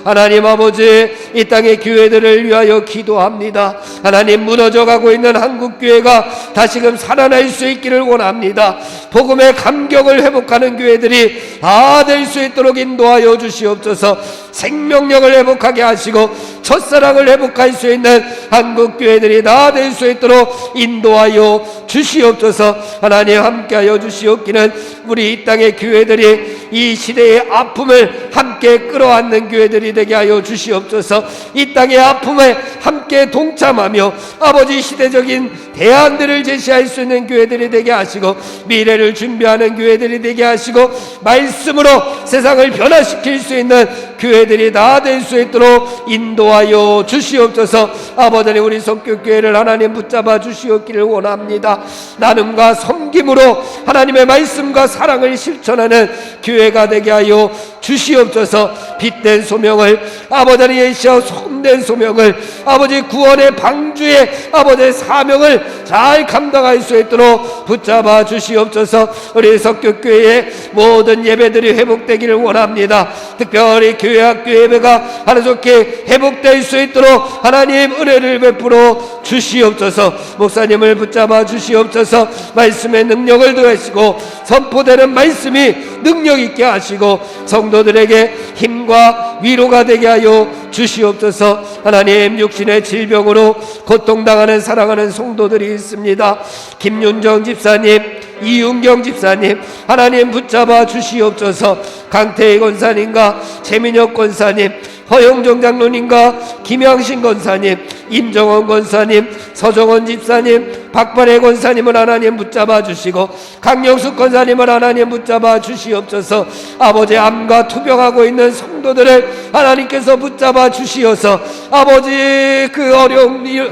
하나님 아버지, 이 땅의 교회들을 위하여 기도합니다. 하나님, 무너져가고 있는 한국교회가 다시금 살아날 수 있기를 원합니다. 복음의 감격을 회복하는 교회들이 다 될 수 있도록 인도하여 주시옵소서. 생명력을 회복하게 하시고 첫사랑을 회복할 수 있는 한국교회들이 다 될 수 있도록 인도하여 주시옵소서. 하나님, 함께하여 주시옵기는 우리 이 땅의 교회들이 이 시대의 아픔을 함께 끌어안는 교회들이 되게 하여 주시옵소서. 이 땅의 아픔에 함께 동참하며 아버지 시대적인 대안들을 제시할 수 있는 교회들이 되게 하시고 미래를 준비하는 교회들이 되게 하시고 말씀으로 세상을 변화시킬 수 있는 교회들이 다 될 수 있도록 인도하여 주시옵소서. 아버지, 우리 성교교회를 하나님 붙잡아 주시옵기를 원합니다. 나눔과 섬김으로 하나님의 말씀과 사랑을 실천하는 교회가 되게 하여 주시옵소서. 빛된 소명을 아버지 예시하고 소금된 소명을 아버지 구원의 방주의 아버지의 사명을 잘 감당할 수 있도록 붙잡아 주시옵소서. 우리 석교교회의 모든 예배들이 회복되기를 원합니다. 특별히 교회학교 예배가 하나님께 회복될 수 있도록 하나님 은혜를 베풀어 주시옵소서. 목사님을 붙잡아 주시옵소서. 말씀의 능력을 더하시고 선포되는 말씀이 능력 있게 하시고 성도들에게 힘과 위로가 되게 하여 주시옵소서. 하나님, 육신의 질병으로 고통당하는 사랑하는 성도들이 있습니다. 김윤정 집사님, 이윤경 집사님, 하나님 붙잡아 주시옵소서. 강태희 권사님과 최민혁 권사님, 허영정 장로님과 김양신 권사님, 임정원 권사님, 서정원 집사님, 박발의 권사님을 하나님 붙잡아 주시고 강영숙 권사님을 하나님 붙잡아 주시옵소서. 아버지, 암과 투병하고 있는 성도들을 하나님께서 붙잡아 주시어서 아버지 그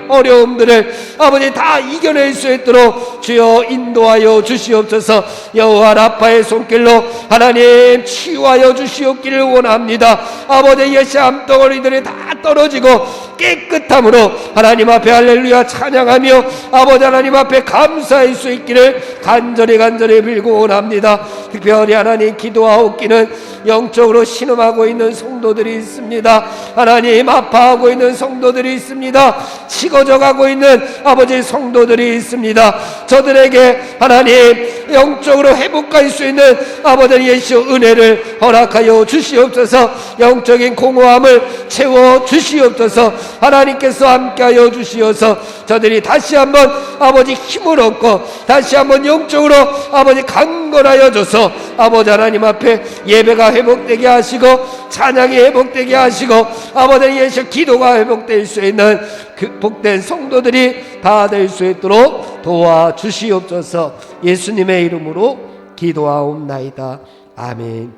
어려움들을 아버지 다 이겨낼 수 있도록 주여 인도하여 주시옵소서. 여호와 라파의 손길로 하나님 치유하여 주시옵기를 원합니다. 아버지, 예시 암덩어리들이 다 떨어지고 깨끗함으로 하나님 앞에 할렐루야 찬양하며 아버지 하나님 앞에 감사할 수 있기를 간절히 빌고 원합니다. 특별히 하나님 기도하옵기는 영적으로 신음하고 있는 성도들이 있습니다. 하나님, 아파하고 있는 성도들이 있습니다. 치거져 가고 있는 아버지 성도들이 있습니다. 저들에게 하나님 영적으로 회복할 수 있는 아버지 예수 은혜를 허락하여 주시옵소서. 영적인 공허함을 채워 주시옵소서. 하나님께서 함께하여 주시어서 저들이 다시 한번 아버지 힘을 얻고 다시 한번 영적으로 아버지 강건하여 줘서 아버지 하나님 앞에 예배가 회복되게 하시고 찬양이 회복되게 하시고 아버지 예수 기도가 회복될 수 있는 그 복된 성도들이 다 될 수 있도록 도와주시옵소서. 예수님의 이름으로 기도하옵나이다. 아멘.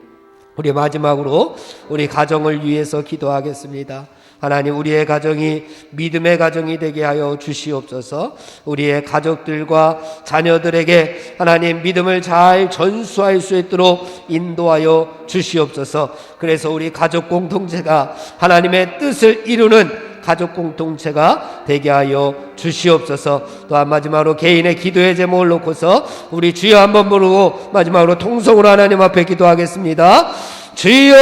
우리 마지막으로 우리 가정을 위해서 기도하겠습니다. 하나님, 우리의 가정이 믿음의 가정이 되게 하여 주시옵소서. 우리의 가족들과 자녀들에게 하나님 믿음을 잘 전수할 수 있도록 인도하여 주시옵소서. 그래서 우리 가족 공동체가 하나님의 뜻을 이루는 가족 공동체가 되게 하여 주시옵소서. 또한 마지막으로 개인의 기도의 제목을 놓고서 우리 주여 한번 부르고 마지막으로 통성으로 하나님 앞에 기도하겠습니다. 주여,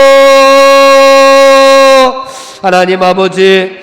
하나님 아버지,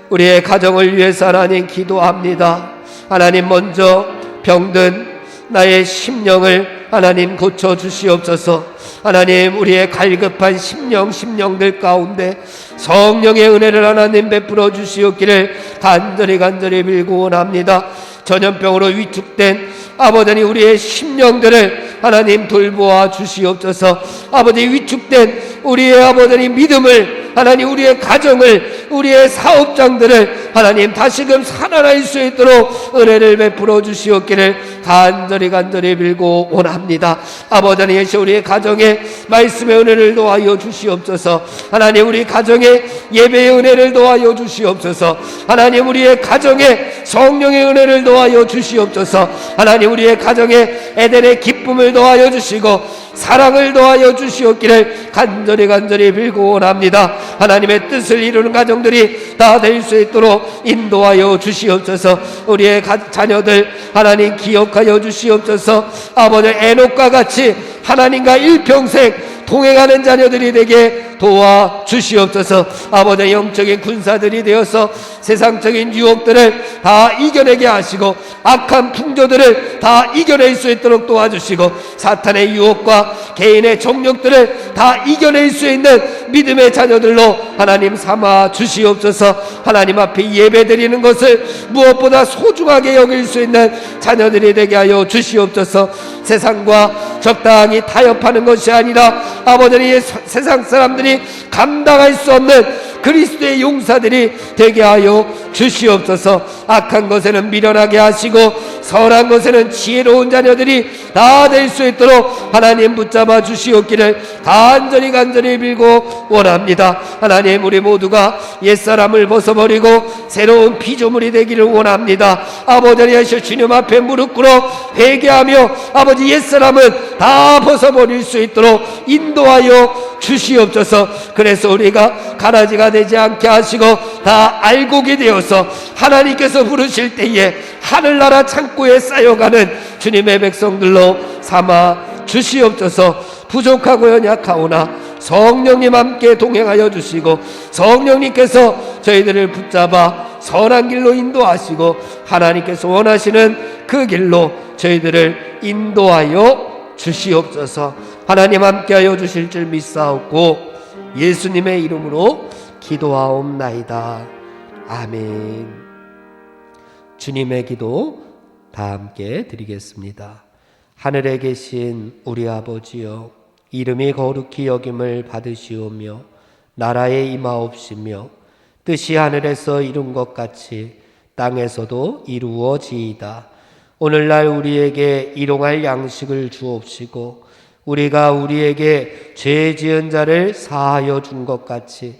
우리의 가정을 위해서 하나님 기도합니다. 하나님, 먼저 병든 나의 심령을 하나님 고쳐 주시옵소서. 하나님, 우리의 갈급한 심령들 가운데 성령의 은혜를 하나님 베풀어 주시옵기를 간절히 빌고 원합니다. 전염병으로 위축된 아버지 우리의 심령들을 하나님 돌보아 주시옵소서. 아버지, 위축된 우리의 아버지 믿음을 하나님, 우리의 가정을, 우리의 사업장들을 하나님 다시금 살아날 수 있도록 은혜를 베풀어 주시옵기를 간절히 빌고 원합니다. 아버지 하나님, 우리의 가정에 말씀의 은혜를 도와여 주시옵소서. 하나님, 우리 가정에 예배의 은혜를 도와여 주시옵소서. 하나님, 우리의 가정에 성령의 은혜를 도와여 주시옵소서. 하나님, 우리의 가정에 에덴의 기쁨을 도와여 주시고 사랑을 도와여 주시옵기를 간절히 빌고 원합니다. 하나님의 뜻을 이루는 가정들이 다 될 수 있도록 인도하여 주시옵소서. 우리의 자녀들 하나님 기억하여 주시옵소서. 아버지, 에녹과 같이 하나님과 일평생 동행하는 자녀들이 되게 도와주시옵소서. 아버지, 영적인 군사들이 되어서 세상적인 유혹들을 다 이겨내게 하시고 악한 풍조들을 다 이겨낼 수 있도록 도와주시고 사탄의 유혹과 개인의 정욕들을 다 이겨낼 수 있는 믿음의 자녀들로 하나님 삼아 주시옵소서. 하나님 앞에 예배드리는 것을 무엇보다 소중하게 여길 수 있는 자녀들이 되게 하여 주시옵소서. 세상과 적당히 타협하는 것이 아니라 아버지, 세상 사람들이 감당할 수 없는 그리스도의 용사들이 되게 하여 주시옵소서. 악한 것에는 미련하게 하시고 선한 것에는 지혜로운 자녀들이 다 될 수 있도록 하나님 붙잡아 주시옵기를 간절히 빌고 원합니다. 하나님, 우리 모두가 옛사람을 벗어버리고 새로운 피조물이 되기를 원합니다. 아버지, 주님 앞에 무릎 꿇어 회개하며 아버지 옛사람은 다 벗어버릴 수 있도록 인도하여 주시옵소서. 그래서 우리가 가라지가 되지 않게 하시고 다 알곡이 되어서 하나님께서 부르실 때에 하늘나라 창고에 쌓여가는 주님의 백성들로 삼아 주시옵소서. 부족하고 연약하오나 성령님 함께 동행하여 주시고 성령님께서 저희들을 붙잡아 선한 길로 인도하시고 하나님께서 원하시는 그 길로 저희들을 인도하여 주시옵소서. 하나님 함께하여 주실 줄 믿사옵고 예수님의 이름으로 기도하옵나이다. 아멘. 주님의 기도 다 함께 드리겠습니다. 하늘에 계신 우리 아버지여, 이름이 거룩히 여김을 받으시오며 나라에 임하옵시며 뜻이 하늘에서 이룬 것 같이 땅에서도 이루어지이다. 오늘날 우리에게 일용할 양식을 주옵시고 우리가 우리에게 죄 지은 자를 사하여 준 것 같이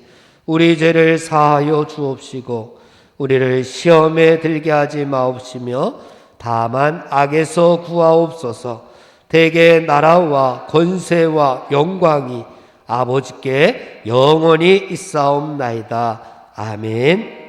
우리 죄를 사하여 주옵시고 우리를 시험에 들게 하지 마옵시며 다만 악에서 구하옵소서. 대개 나라와 권세와 영광이 아버지께 영원히 있사옵나이다. 아멘.